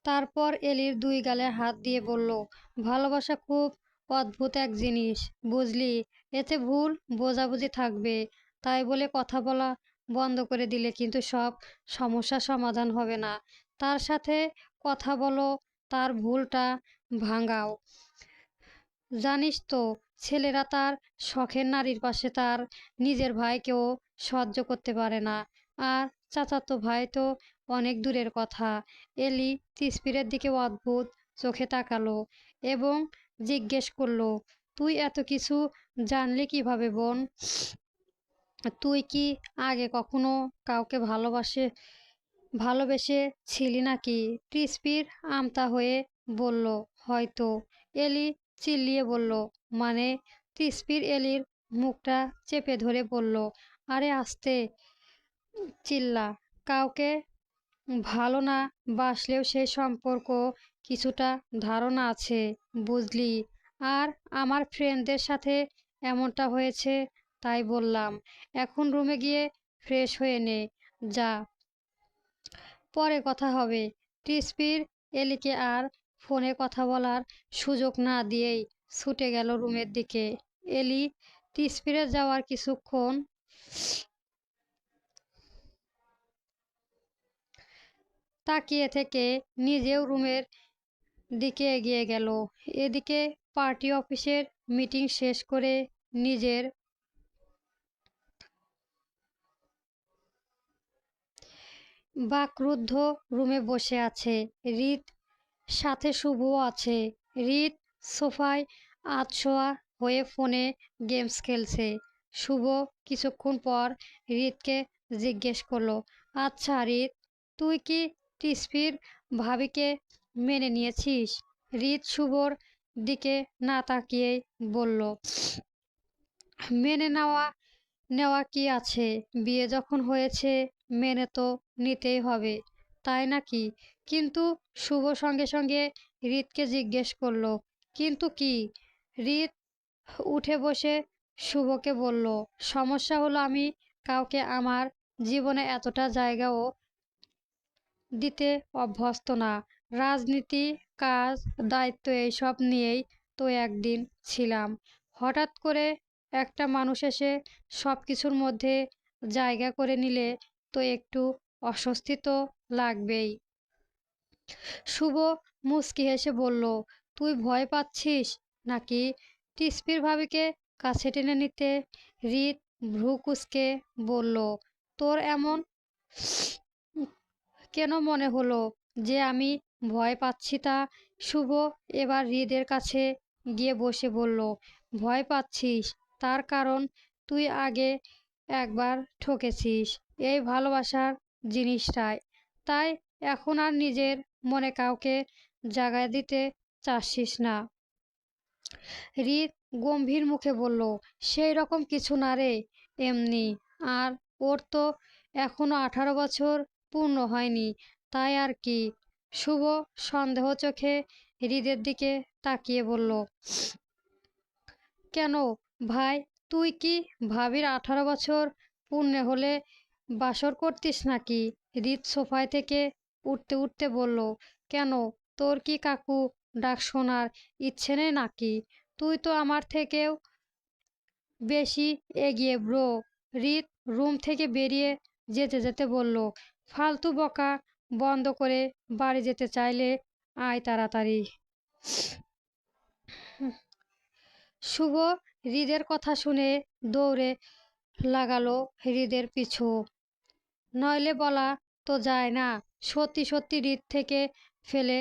তারপর এলির দুই গালে হাত দিয়ে বলল, ভালোবাসা খুব অদ্ভুত এক জিনিস, বুঝলি? এতে ভুল বোঝাবুঝি থাকবে, তাই বলে কথা বলা বন্ধ করে দিলে কিন্তু সব সমস্যার সমাধান হবে না। তার সাথে কথা বলো, তার ভুলটা ভাঙাও। জানিস তো, ছেলেরা তার শখের নারীর পাশে তার নিজের ভাইকেও সহ্য করতে পারে না। আর চাচাতো ভাই তো অনেক দূরের কথা। এলি তিসপিরের দিকে অদ্ভুত চোখে তাকালো এবং জিজ্ঞেস করলো, তুই এত কিছু জানলি কিভাবে বোন? তুই কি আগে কখনো কাউকে ভালোবেসে ছিলি নাকি? তিসপির আমতা হয়ে বলল, হয়তো। এলি চিল্লিয়ে বলল, মানে? তিসপির এলির মুখটা চেপে ধরে বলল, আরে আস্তে চিল্লা। কাউকে ভালো না বাসলেও সেই সম্পর্ক কিছুটা ধারণা আছে, বুঝলি? আর আমার ফ্রেন্ডদের সাথে এমনটা হয়েছে, তাই বললাম। এখন রুমে গিয়ে ফ্রেশ হয়ে নে, যা, পরে কথা হবে। টিসপির এলিকে আর ফোনে কথা বলার সুযোগ না দিয়েই ছুটে গেল রুমের দিকে। এলি টিসপিরে যাওয়ার কিছুক্ষণ তাকিয়ে থেকে নিজেও রুমের দিকে এগিয়ে গেল। এদিকে পার্টি অফিসের মিটিং শেষ করে নিজের বাকরুদ্ধ রুমে বসে আছে রিত, সাথে শুভও আছে। রিত সোফায় আধশোয়া হয়ে ফোনে গেমস খেলছে। শুভ কিছুক্ষণ পর রিতকে জিজ্ঞেস করলো, আচ্ছা রিত, তুই কি টিসপির ভাবিকে মেনে নিয়েছিস? রিত শুভর দিকে না তাকিয়েই বলল, মেনে নেওয়া নেওয়া কি আছে? বিয়ে যখন হয়েছে মেনে তো নিতেই হবে, তাই নাকি? কিন্তু শুভ সঙ্গে সঙ্গে রিতকে জিজ্ঞেস করলো, কিন্তু কি? রিত উঠে বসে শুভকে বলল, সমস্যা হলো আমি কাউকে আমার জীবনে এতটা জায়গাও দিতে অভ্যস্ত না। রাজনীতি, কাজ, দায়িত্ব এইসব নিয়েই তো একদিন ছিলাম। হঠাৎ করে একটা মানুষ এসে সব কিছুর মধ্যে জায়গা করে নিলে তো একটু অস্বস্তি তো লাগবেই। শুভ মুচকি হেসে বলল, তুই ভয় পাচ্ছিস নাকি টিসপির ভাবিকে কাছে টেনে নিতে? রিত ভ্রু কুঁচকে বলল, তোর এমন কেন মনে হলো যে আমি ভয় পাচ্ছি তা? শুভ এবার হৃদের কাছে গিয়ে বসে বলল, ভয় পাচ্ছিস তার কারণ তুই আগে একবার ঠকেছিস এই ভালোবাসার জিনিসটায়, তাই এখন আর নিজের মনে কাউকে জায়গা দিতে চাচ্ছিস না। হৃদ গম্ভীর মুখে বলল, সেই রকম কিছু না রে, এমনি। আর ওর তো এখনো 18 বছর পূর্ণ হয়নি, তাই আর কি। শুভ সন্দেহ চোখে হৃদের দিকে তাকিয়ে বলল, কেন ভাই, তুই কি ভাবির 18 বছর পূর্ণ হলে বাসর করতিস নাকি? হৃদ সোফায় থেকে উঠতে উঠতে বলল, কেন, তোর কি কাকু ডাক শোনার ইচ্ছে নেই নাকি? তুই তো আমার থেকেও বেশি এগিয়ে ব্রো। হৃদ রুম থেকে বেরিয়ে যেতে যেতে বলল, ফালতু বকা বন্ধ করে বাড়ি যেতে চাইলে আয় তাড়াতাড়ি। শুভ হৃদের কথা শুনে দৌড়ে লাগালো হৃদের পিছু, নইলে বলা তো যায় না। সত্যি সত্যি হৃদ থেকে ফেলে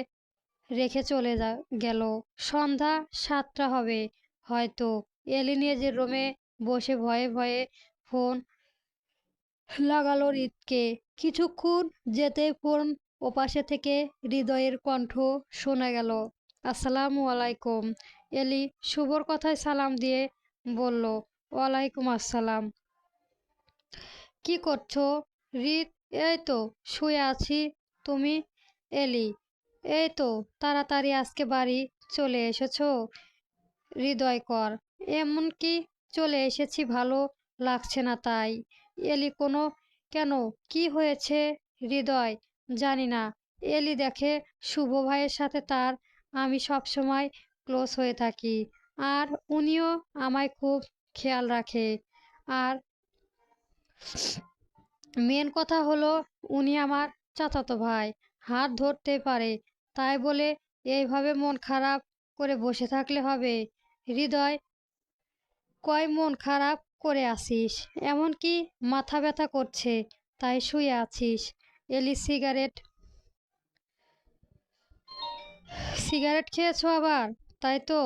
রেখে চলে গেল। সন্ধ্যা 7টা হবে হয়তো। এলি নিজের রুমে বসে ভয়ে ভয়ে ফোন লাগালো হৃদকে। কিছুক্ষণ যেতেই ফোন ওপাশে থেকে হৃদয়ের কণ্ঠ শোনা গেল, আসসালামু আলাইকুম। এলি শুভর কথায় সালাম দিয়ে বলল, ওয়ালাইকুম আসসালাম। কি করছো? হৃদ, এই তো শুয়ে আছি। তুমি? এলি, এই তো তাড়াতাড়ি আজকে বাড়ি চলে এসেছো। হৃদয়কর, এমন কি চলে এসেছি ভালো লাগছে না তাই। এলি, কোনো কেন, কি হয়েছে? হৃদয়, জানি না, এলি দেখে শুভ ভাইয়ের সাথে তার আমি সবসময় ক্লোজ হয়ে থাকি, আর উনিও আমায় খুব খেয়াল রাখে। আর মেন কথা হলো উনি আমার চাচাতো ভাই, হাত ধরতে পারে। তাই বলে এইভাবে মন খারাপ করে বসে থাকলে হবে? হৃদয় কয় মন খারাপ করে আছিস? এমনকি মাথা ব্যথা করছে, তাই শুয়ে আছিস? এলি সিগারেট খেয়েছো আবার, তাই তো?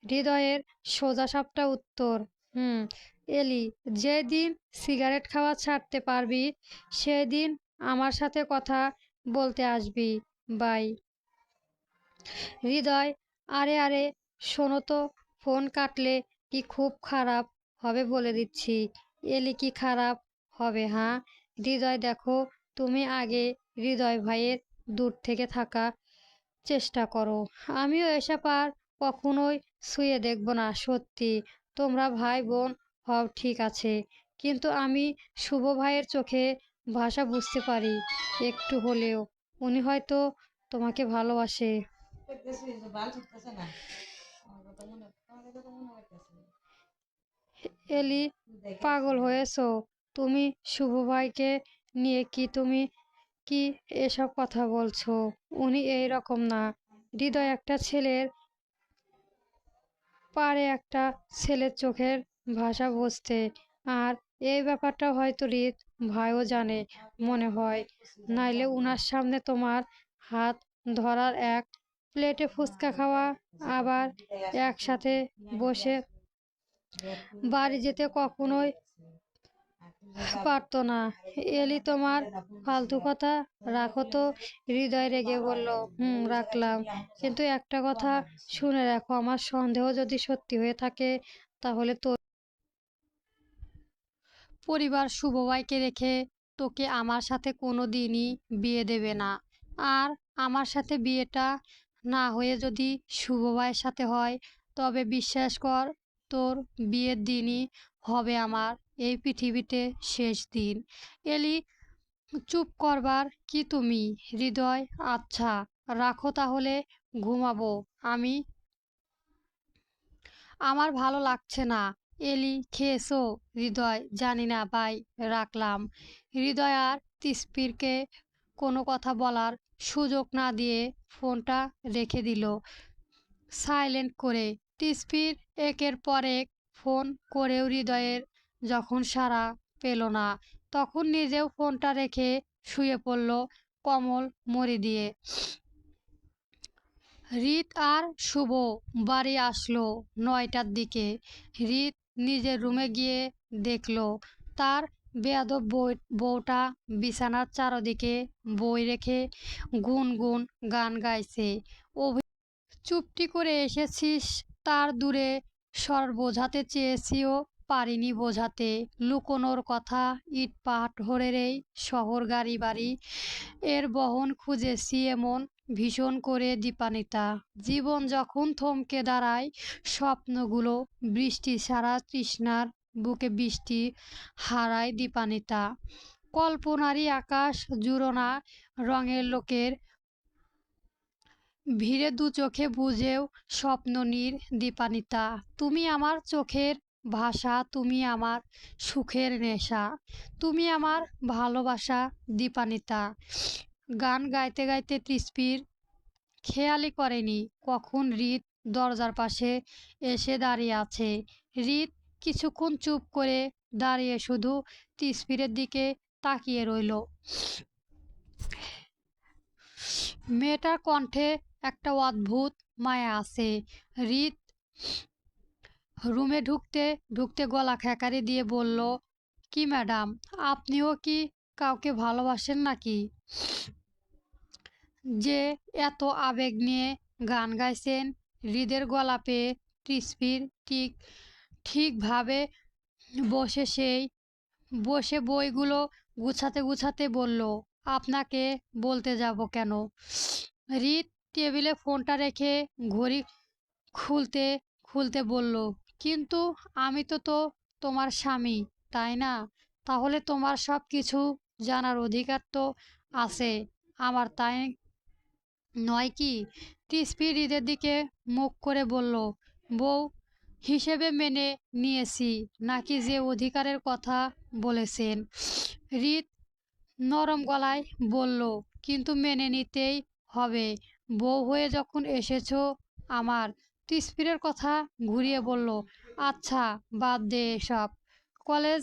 হৃদয়ের সোজাসাপটা উত্তর, হুম। এলি, যেদিন সিগারেট খাওয়া ছাড়তে পারবি সেদিন আমার সাথে কথা বলতে আসবি। বাই। হৃদয়, আরে আরে, শোনো তো, ফোন কাটলে কি খুব খারাপ হবে বলে দিচ্ছি। এলি, কি খারাপ হবে? হ্যাঁ হৃদয়, দেখো, তুমি আগে হৃদয় ভাইয়ের দূর থেকে থাকা চেষ্টা করো। আমিও এসব আর কখনোই ছুঁয়ে দেখব না। সত্যি, তোমরা ভাই বোন হও ঠিক আছে, কিন্তু আমি শুভ ভাইয়ের চোখে ভাষা বুঝতে পারি একটু হলেও। উনি হয়তো তোমাকে ভালোবাসে। এলি, পাগল হয়েছো তুমি? শুভ ভাইকে নিয়ে কি এসব কথা বলছো? উনি এই রকম না। হৃদয় একটা ছেলের চোখের ভাষা বুঝতে। আর এই ব্যাপারটা হয়তো হৃদ ভাইও জানে মনে হয়, নাইলে উনার সামনে তোমার হাত ধরার, এক প্লেটে ফুচকা খাওয়া, আবার একসাথে বসে বাড়ি যেতে কখনোই পারতো না। এলি, তোমার ফালতু কথা রাখো তো। হৃদয় রেগে বলল, হুম, রাখলাম, কিন্তু একটা কথা শুনে রাখো, আমার সন্দেহ যদি সত্যি হয়ে থাকে তাহলে তো পরিবার শুভভাইকে রেখে তোকে আমার সাথে কোনো দিনই বিয়ে দেবে না। আর আমার সাথে বিয়েটা না হয়ে যদি শুভভাইয়ের সাথে হয়, তবে বিশ্বাস কর, তোর বিয়ের দিনই হবে আমার এই পৃথিবীতে শেষ দিন। এলি, চুপ করবার কি তুমি? হৃদয়, আচ্ছা, রাখো তাহলে, ঘুমাবো আমি, আমার ভালো লাগছে না। এলি, খেয়েছো? হৃদয়, জানি না ভাই, রাখলাম। হৃদয় আর তিসপিরকে কোনো কথা বলার সুযোগ না দিয়ে ফোনটা রেখে দিল সাইলেন্ট করে। তিসপির একের পর এক ফোন করেও হৃদয়ের যখন সাড়া পেল না, তখন নিজেও ফোনটা রেখে শুয়ে পড়ল কমল মরি দিয়ে। হৃদ আর শুভ বাড়ি আসলো 9টার দিকে। হৃদ নিজের রুমে গিয়ে দেখলো তার বেয়াদব বউটা বিছানার চারদিকে বই রেখে গুনগুন গান গাইছে। চুপটি করে এসেছিস, তার দূরে স্বর বোঝাতে চেয়েছিও, পারিনি বোঝাতে। লুকোনোর কথা, ইট পাথরের এই শহর, গাড়ি বাড়ি, এর বহন খুঁজেছি এমন ভীষণ করে দীপানিতা। জীবন যখন থমকে দাঁড়ায়, স্বপ্নগুলো বৃষ্টি সারা তৃষ্ণার বুকে বৃষ্টি হারায় দীপানিতা। কল্পনারই আকাশ জুড়োনা রঙের লোকের ভিড়ে দু চোখে বুঝেও স্বপ্ন নীর দীপানিতা। তুমি আমার চোখের ভাষা, তুমি আমার সুখের নেশা, তুমি আমার ভালোবাসা দীপানিতা। গান গাইতে গাইতে তৃষ্পির খেয়ালই করেনি কখন হৃদ দরজার পাশে এসে দাঁড়িয়ে আছে। হৃদ কিছুক্ষণ চুপ করে দাঁড়িয়ে শুধু তৃষ্পিরের দিকে তাকিয়ে রইল। মেয়েটার কণ্ঠে একটা অদ্ভুত মায়া আছে। হৃদ রুমে ঢুকতে ঢুকতে গলা খেকারি দিয়ে বলল, কি ম্যাডাম, আপনিও কি কাউকে ভালোবাসেন নাকি, যে এত আবেগ নিয়ে গান গাইছেন? হৃদের গলা পেয়ে তৃষ্পির ঠিকভাবে বসে বইগুলো গুছাতে গুছাতে বলল, আপনাকে বলতে যাব কেন? হৃদ টেবিলে ফোনটা রেখে ঘড়ি খুলতে খুলতে বলল, কিন্তু আমি তো তোমার স্বামী, তাই না? তাহলে তোমার সব কিছু জানার অধিকার তো আছে আমার, তাই নয় কি? তিসপি হৃদের দিকে মুখ করে বলল, বউ হিসেবে মেনে নিয়েছি, নাকি যে অধিকারের কথা বলেছেন? হৃদ নরম গলায় বলল, কিন্তু মেনে নিতেই হবে, বউ হয়ে যখন এসেছো আমার। তিসপিরের কথা ঘুরিয়ে বলল, আচ্ছা বাদ দে এসব। কলেজ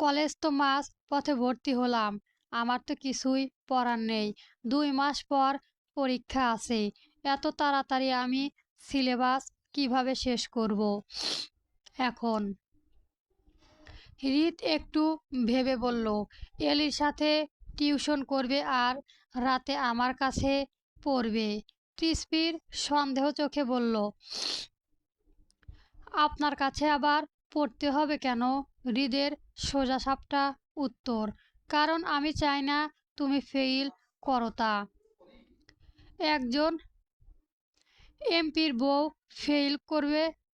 কলেজ তো মাস পথে ভর্তি হলাম, আমার তো কিছুই পড়ার নেই। 2 মাস পর পরীক্ষা আছে, এত তাড়াতাড়ি আমি সিলেবাস কিভাবে শেষ করব এখন? হৃদ একটু ভেবে বলল, এলির সাথে টিউশন করবে আর রাতে আমার কাছে পড়বে। তৃষ্পির সন্দেহ চোখে বলল, আপনার কাছে আবার পড়তে হবে কেন? হৃদের সোজাসাপটা উত্তর, কারণ আমি চাই না তুমি ফেইল করো। তা একজন এমপির বউ ফেইল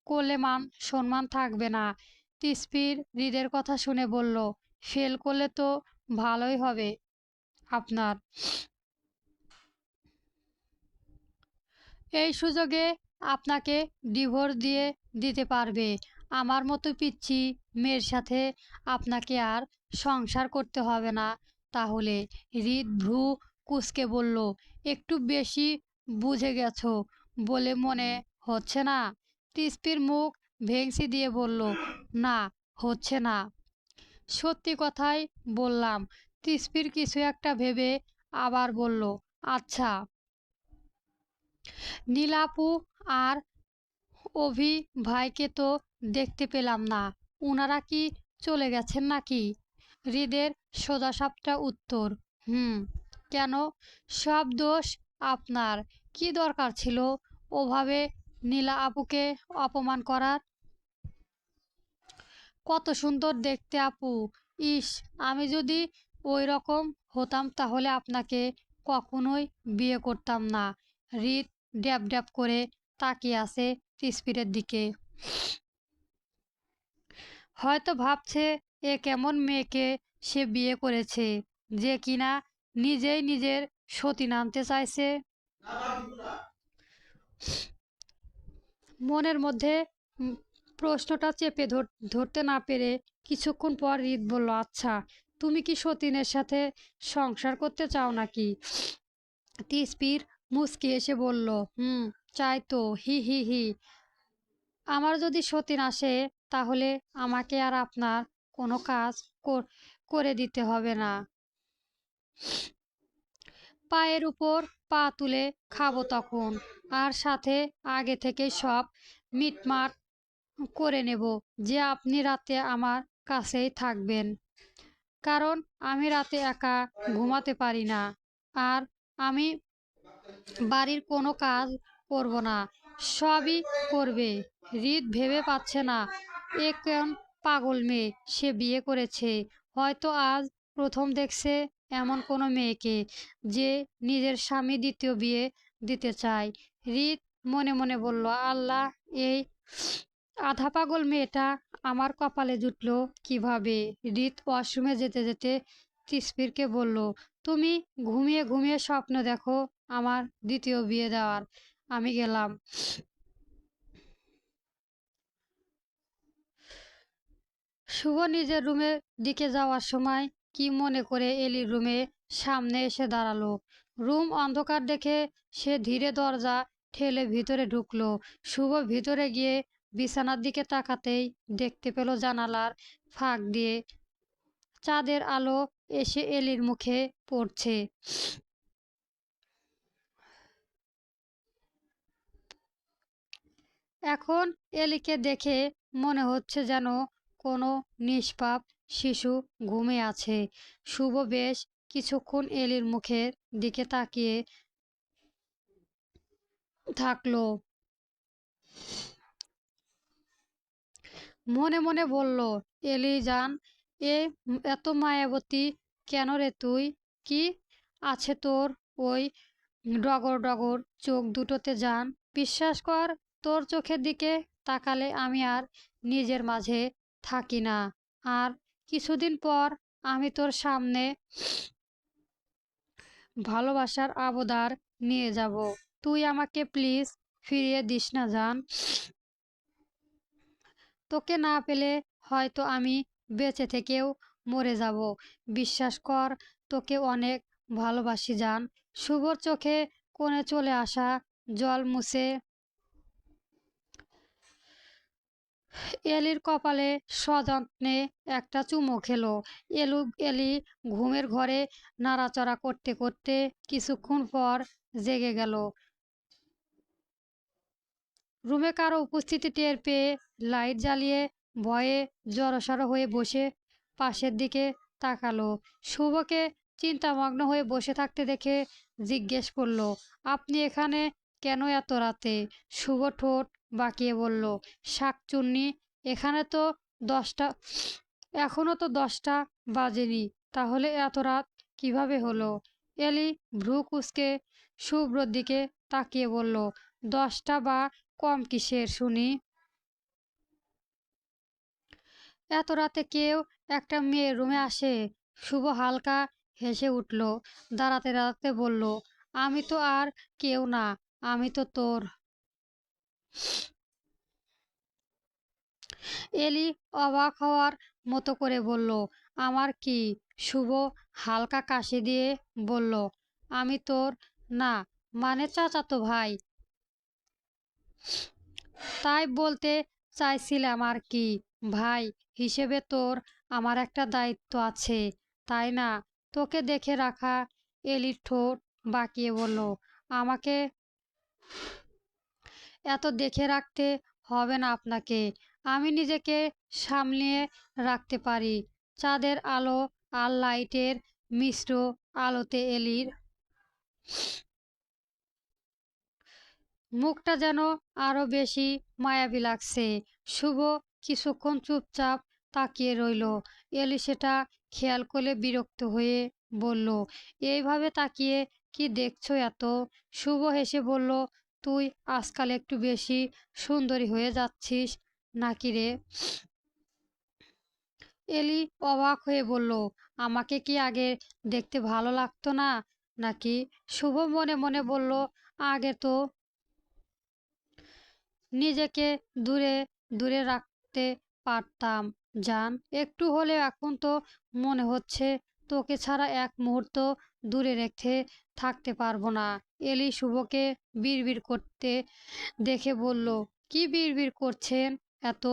করলে মান সম্মান থাকবে না। তিসফির হৃদের কথা শুনে বলল, ফেল করলে তো ভালোই হবে আপনার। এই সুযোগে আপনাকে ডিভোর্স দিয়ে দিতে পারবে। আমার মতো পিচ্ছি মেয়ের সাথে আপনাকে আর সংসার করতে হবে না তাহলে। হৃদ ভ্রু কুঁচকে বলল, একটু বেশি বুঝে গেছো বলে মনে হচ্ছে না? তিসপির মুখ ভেংচি দিয়ে বলল, না, হচ্ছে না। সত্যি কথাই বললাম। তিসপির কিছু একটা ভেবে আবার বলল, আচ্ছা। নীলাপু আর অভি ভাইকে তো দেখতে পেলাম না, উনারা কি চলে গেছেন নাকি? হৃদের সোজাসাপটা উত্তর, হুম। কেন? সব দোষ আপনার। কি দরকার ছিল ওভাবে নীলা আপুকে অপমান করার? কত সুন্দর দেখতে আপু। ইস, আমি যদি ওই রকম হতাম তাহলে আপনাকে কখনোই বিয়ে করতাম না। হৃদ ড্যাব ড্যাব করে তাকিয়ে আছে তিসপিরের দিকে। হয়তো ভাবছে এ কেমন মেয়েকে সে বিয়ে করেছে, যে কিনা নিজেই নিজের সতী নামতে চাইছে। মনের মধ্যে প্রশ্নটা চেপে ধরতে না পেরে কিছুক্ষণ পর হৃদ বলল, আচ্ছা, তুমি কি সতীনের সাথে সংসার করতে চাও নাকি? তিসপির মুচকি এসে বলল, হুম, চাই তো, হি হি হি। আমার যদি সতীন আসে তাহলে আমাকে আর আপনার কোনো কাজ করে দিতে হবে না। পায়ের উপর পা তুলে খাবো তখন, আর সাথে আগে থেকে সব মিটমাট করে নেব যে আপনি রাতে আমার কাছেই থাকবেন। কারণ আমি রাতে একা ঘুমাতে পারি না, আর আমি বাড়ির কোনো কাজ করব না, সবই করবে। হৃদ ভেবে পাচ্ছে না এ কোন পাগল মেয়ে সে বিয়ে করেছে। হয়তো আজ প্রথম দেখছে এমন কোনো মেয়েকে যে নিজের স্বামী দ্বিতীয় বিয়ে দিতে চায়। হৃদ মনে মনে বলল, আল্লাহ, এই আধা পাগল মেয়েটা আমার কপালে জুটল কিভাবে? হৃদ ওয়াশরুমে যেতে যেতে তিসফিরকে বলল, তুমি ঘুমিয়ে ঘুমিয়ে স্বপ্ন দেখো আমার দ্বিতীয় বিয়ে দেওয়ার, আমি গেলাম। শুভ নিজের রুমের দিকে যাওয়ার সময় কি মনে করে এলির রুমে সামনে এসে দাঁড়ালো। রুম অন্ধকার দেখে সে ধীরে দরজা ঠেলে ভিতরে ঢুকলো। শুভ ভিতরে গিয়ে বিছানার দিকে তাকাতেই দেখতে পেল জানালার ফাঁক দিয়ে চাঁদের আলো এসে এলির মুখে পড়ছে। এখন এলিকে দেখে মনে হচ্ছে যেন কোনো নিষ্পাপ শিশু ঘুমিয়ে আছে। শুভ বেশ কিছুক্ষণ এলির মুখের দিকে তাকিয়ে থাকলো। মনে মনে বলল, এলি জান, এ এত মায়াবতী কেন রে তুই? কি আছে তোর ওই ডগর ডগর চোখ দুটোতে জান? বিশ্বাস কর, তোর চোখের দিকে তাকালে আমি আর নিজের মাঝে থাকি না। আর কিছুদিন পর আমি তোর সামনে ভালোবাসার আবদার নিয়ে যাব। তুই আমাকে প্লিজ ফিরিয়ে দিস না জান। তোকে না পেলে হয়তো আমি বেঁচে থেকেও মরে যাব। বিশ্বাস কর, তোকে অনেক ভালোবাসি জান। শুভর চোখে কোণে চলে আসা জল মুছে এলির কপালে সযত্নে একটা চুমো খেলো। এলি ঘুমের ঘরে নাড়াচাড়া করতে করতে কিছুক্ষণ পর জেগে গেল। রুমে কারো উপস্থিতি টের পেয়ে লাইট জ্বালিয়ে ভয়ে জড়সড় হয়ে বসে পাশের দিকে তাকালো। শুভকে চিন্তামগ্ন হয়ে বসে থাকতে দেখে জিজ্ঞেস করলো, আপনি এখানে কেন এত রাতে? শুভ ঠোঁট বাঁকিয়ে বলল, শাকচুন্নি, এখানে তো 10টা, এখনো তো 10টা বাজেনি, তাহলে এত রাত কিভাবে হলো? এলি ভ্রু কুঁচকে শুভ্রর দিকে তাকিয়ে বলল, 10টা বা কম কিসের শুনি? এত রাতে কেউ একটা মেয়ের রুমে আসে? শুভ হালকা হেসে উঠল, দাঁড়াতে দাঁড়াতে বলল, আমি তো আর কেউ না, আমি তো তোর। এলি অবাক হওয়ার মতো করে বলল, আমার কি? শুভ হালকা কাশি দিয়ে বলল, আমি তোর না, মানে চাচাতো ভাই। তাই বলতে চাইছিলাম আর কি। ভাই হিসেবে তোর আমার একটা দায়িত্ব আছে, তাই না? তোকে দেখে রাখা। এলির ঠোঁট বাঁকিয়ে বলল, আমাকে এত দেখে রাখতে হবে না আপনাকে, আমি নিজেকে সামলিয়ে রাখতে পারি। চাঁদের আলো আর লাইটের মিশ্র আলোতে এলির মুখটা যেন আরো বেশি মায়াবী লাগছে। শুভ কিছুক্ষণ চুপচাপ তাকিয়ে রইল। এলি সেটা খেয়াল করলে বিরক্ত হয়ে বলল, এইভাবে তাকিয়ে কি দেখছো এত? শুভ হেসে বলল, তুই আজকাল একটু বেশি সুন্দরী হয়ে যাচ্ছিস নাকি রে? এলি অবাক হয়ে বলল, আমাকে কি আগে দেখতে ভালো লাগতো না নাকি? শুভ মনে মনে বলল, আগে তো নিজেকে দূরে দূরে রাখতে পারতাম জান, একটু হলেও এখন তো মনে হচ্ছে তোকে ছাড়া এক মুহূর্ত দূরে রেখে থাকতে পারবো না। এলি শুভকে বিড়বিড় করতে দেখে বলল, কি বিড়বিড় করছেন এত?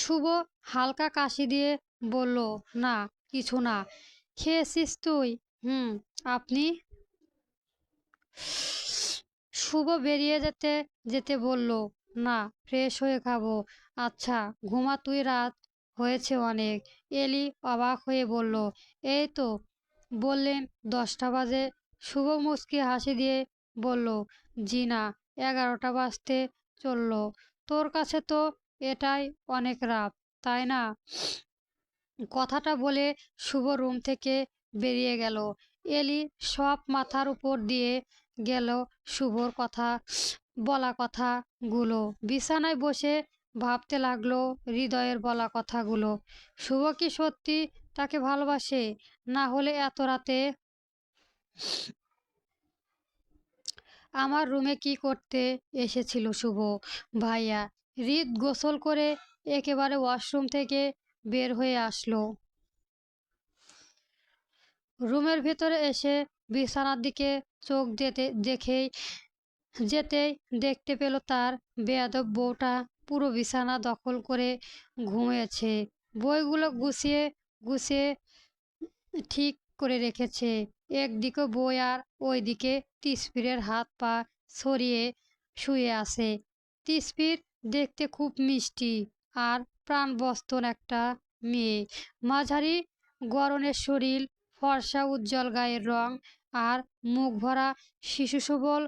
শুভ হালকা কাশি দিয়ে বলল, না কিছু না। খেয়েছিস তুই? হুম। আপনি? শুভ বেরিয়ে যেতে যেতে বলল, না, ফ্রেশ হয়ে খাবো। আচ্ছা ঘুমা তুই, রাত হয়েছে অনেক। এলি অবাক হয়ে বলল, এই তো বললেন 10টা বাজে। শুভ মুচকি হাসি দিয়ে বলল, জি না, 11টা বাজতে চললো। তোর কাছে তো এটাই অনেক রাত, তাই না? কথাটা বলে শুভ রুম থেকে বেরিয়ে গেল। এলি সব মাথার উপর দিয়ে গেল শুভর বলা কথাগুলো। বিছানায় বসে ভাবতে লাগলো হৃদয়ের বলা কথাগুলো। শুভ কি সত্যি তাকে ভালোবাসে? না হলে এত রাতে আমার রুমে কি করতে এসেছিল শুভ? ভাইয়া হৃদ গোসল করে একেবারে ওয়াশরুম থেকে বের হয়ে আসলো। রুমের ভেতরে এসে বিছানার দিকে চোখ যেতেই দেখতে পেল তার বেয়াদব বউটা পুরো বিছানা দখল করে ঘুমিয়েছে। বইগুলো গুছিয়ে গুছিয়ে ঠিক করে রেখেছে। একদিকে বই আর ওইদিকে তিসফিরের হাত পা ছড়িয়ে শুয়ে আছে। তিসফির দেখতে খুব মিষ্টি আর প্রাণবন্তর একটা মেয়ে। মাঝারি গড়নের শরীর, ফর্সা উজ্জ্বল গায়ের রং আর মুখ ভরা শিশু সবল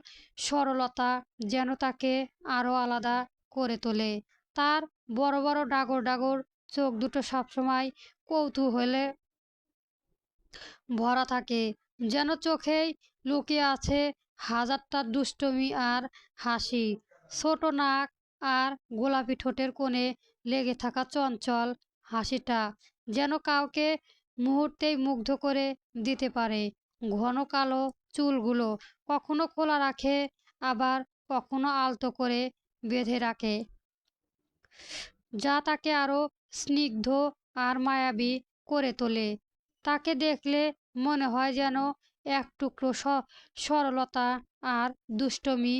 সরলতা যেন তাকে আরো আলাদা করে তোলে। তার বড় বড় ডাগর ডাগর চোখ দুটো সবসময় কৌতূহলে ভরা থাকে, যেন চোখেই লুকিয়ে আছে হাজারটা দুষ্টুমি আর হাসি। ছোট নাক আর গোলাপি ঠোঁটের কোণে লেগে থাকা চঞ্চল হাসিটা যেন কাউকে মুহূর্তেই মুগ্ধ করে দিতে পারে। ঘন কালো চুলগুলো কখনো খোলা রাখে, আবার কখনো আলতো করে বেঁধে রাখে, যা তাকে আরো স্নিগ্ধ আর মায়াবী করে তোলে। তাকে দেখলে মনে হয় যেন এক টুকরো সরলতা আর দুষ্টমি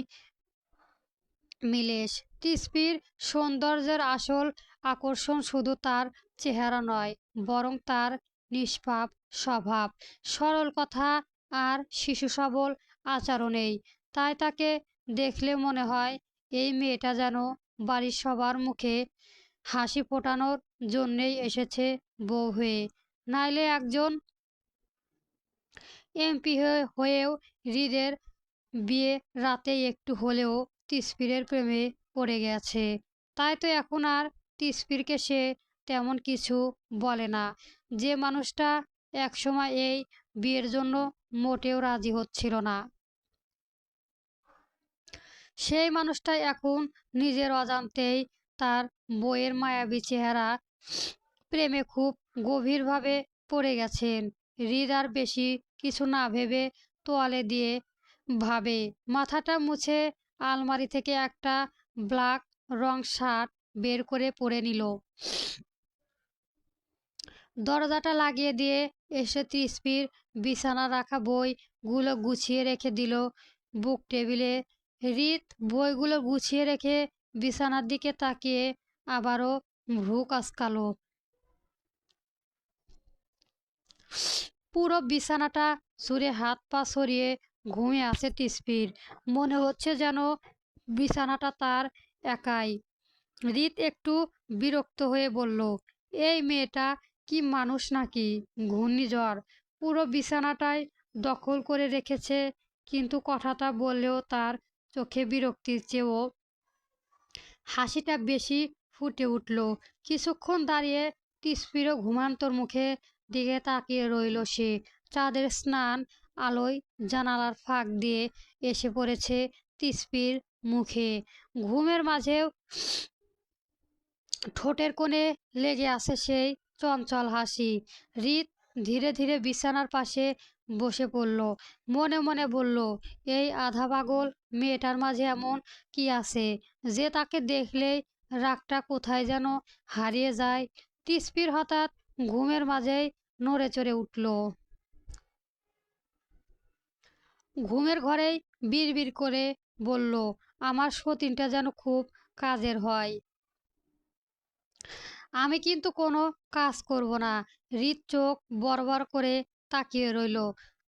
মিলেশ। তিসপির সৌন্দর্যের আসল আকর্ষণ শুধু তার চেহারা নয়, বরং তার নিষ্পাপ স্বভাব, সরল কথা আর শিশু সবল আচরণেই। তাই তাকে দেখলে মনে হয় এই মেয়েটা যেন বাড়ির সবার মুখে হাসি ফোটানোর জন্যেই এসেছে বউ হয়ে, নাইলে একজন এমপি হয়েও হৃদের বিয়ে রাতেই একটু হলেও তিসফিরের প্রেমে পড়ে গেছে। তাই তো এখন আর তিসফিরকে সে তেমন কিছু বলে না। যে মানুষটা একসময় এই বিয়ের জন্য মোটেও রাজি হচ্ছিল না, সেই মানুষটাই এখন নিজের অজান্তেই তার বইয়ের মায়াবী চেহারা প্রেমে খুব গভীরভাবে পড়ে গেছেন। হৃদ আর বেশি কিছু না ভেবে তোয়ালে দিয়ে ভাবে মাথাটা মুছে আলমারি থেকে একটা ব্ল্যাক রং শার্ট বের করে পরে নিল। দরজাটা লাগিয়ে দিয়ে এসে তৃষ্পির বিছানা রাখা বইগুলো গুছিয়ে রেখে দিল বুক টেবিলে। হৃদ বইগুলো গুছিয়ে রেখে বিছানার দিকে তাকিয়ে আবারও ভ্রু কাঁচকালো। পুরো বিছানাটা জুড়ে হাত পা সরিয়ে ঘুমিয়ে আছে তৃষ্পির। মনে হচ্ছে যেন বিছানাটা তার একাই। হৃদ একটু বিরক্ত হয়ে বলল, এই মেয়েটা কি মানুষ নাকি ঘূর্ণিঝড়? পুরো বিছানাটাই দখল করে রেখেছে। কিন্তু কথাটা বললেও তার চোখে বিরক্তির চেয়েও হাসিটা বেশি ফুটে উঠল। কিছুক্ষণ দাঁড়িয়ে তৃষ্পিরও ঘুমান্তর মুখে দিকে তাকিয়ে রইল সে। চাঁদের স্নান আলোয় জানালার ফাঁক দিয়ে এসে পড়েছে তৃষ্পির মুখে। ঘুমের মাঝেও ঠোঁটের কোণে লেগে আছে সেই চঞ্চল হাসি। হৃদ ধীরে ধীরে বিছানার পাশে বসে পড়ল। মনে মনে বলল, এই আধা পাগল মেয়েটার মাঝে এমন কি আছে যে তাকে দেখলেই রাগটা কোথায় যেন হারিয়ে যায়। তৃষ্পির হঠাৎ ঘুমের মাঝেই নড়ে চড়ে উঠল। ঘুমের ঘরেই বিড়বিড় করে বলল, আমার সতীনটা যেন খুব কাজের হয়। আমি কিন্তু কোনো কাজ করব না। হৃদ চোখ বড় করে তাকিয়ে রইল।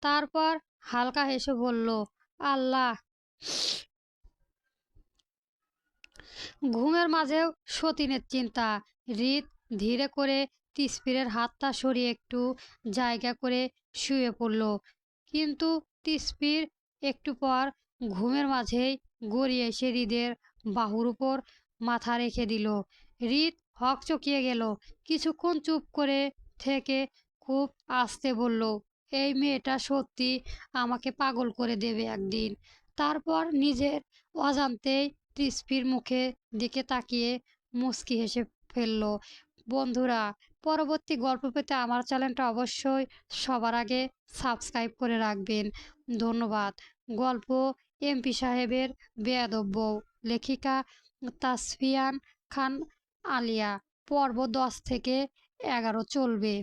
তারপর হালকা হেসে বলল, আল্লাহ। ঘুমের মাঝেও সতীনের চিন্তা। হৃদ ধীরে করে তৃষ্পিরের হাতটা সরিয়ে একটু জায়গা করে শুয়ে পড়ল। কিন্তু তৃষ্পির একটু পর ঘুমের মাঝেই গড়িয়ে এসে হৃদের বাহুর উপর মাথা রেখে দিল। হৃদ হকচকিয়ে গেল। কিছুক্ষণ চুপ করে থেকে খুব আস্তে বলল, এই মেয়েটা সত্যি আমাকে পাগল করে দেবে একদিন। তারপর নিজের অজান্তেই তৃষ্পির মুখের দিকে তাকিয়ে মুচকি হেসে ফেলল। বন্ধুরা, পরবর্তী গল্প পেতে আমার চ্যানেলটা অবশ্যই সবার আগে সাবস্ক্রাইব করে রাখবেন। ধন্যবাদ। গল্প এমপি সাহেবের বেয়াদব বউ, লেখিকা তাসফিয়ান খান আলিয়া। পর্ব 10 থেকে 11 চলবে।